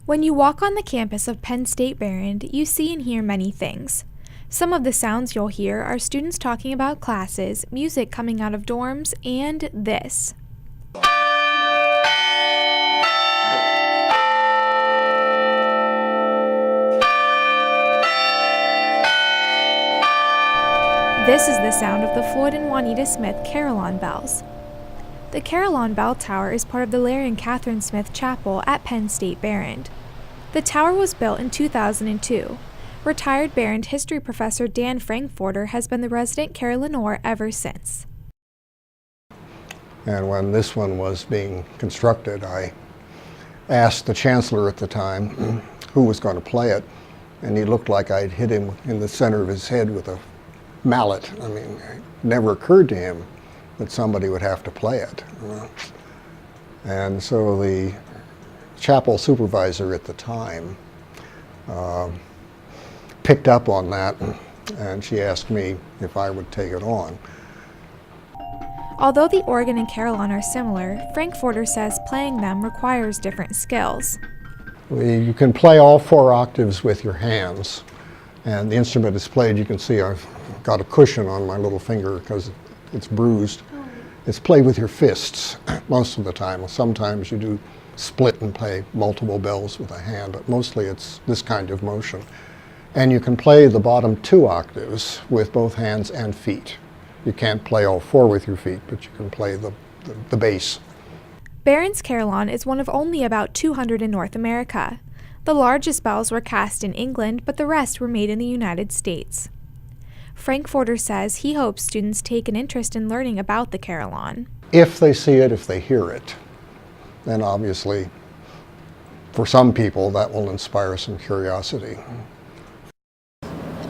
When you walk on the campus of Penn State Behrend, you see and hear many things. Some of the sounds you'll hear are students talking about classes, music coming out of dorms, and this. This is the sound of the Floyd and Juanita Smith Carillon bells. The Carillon Bell Tower is part of the Larry and Catherine Smith Chapel at Penn State Behrend. The tower was built in 2002. Retired Behrend history professor Dan Frankfurter has been the resident Carillonneur ever since. And when this one was being constructed, I asked the chancellor at the time who was going to play it, and he looked like I'd hit him in the center of his head with a mallet. I mean, it never occurred to him that somebody would have to play it. And so the chapel supervisor at the time picked up on that, and she asked me if I would take it on. Although the organ and carillon are similar, Frankfurter says playing them requires different skills. You can play all 4 octaves with your hands, and the instrument is played. You can see I've got a cushion on my little finger because it's bruised. It's played with your fists most of the time. Sometimes you do split and play multiple bells with a hand, but mostly it's this kind of motion. And you can play the bottom 2 octaves with both hands and feet. You can't play all 4 with your feet, but you can play the bass. Behrend's carillon is one of only about 200 in North America. The largest bells were cast in England, but the rest were made in the United States. Frankfurter says he hopes students take an interest in learning about the carillon. If they see it, if they hear it, then obviously for some people that will inspire some curiosity.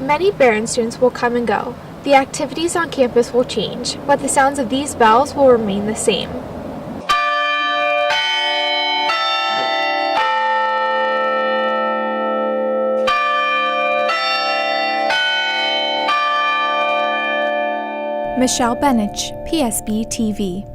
Many Behrend students will come and go. The activities on campus will change, but the sounds of these bells will remain the same. Michelle Benich, PSBTV.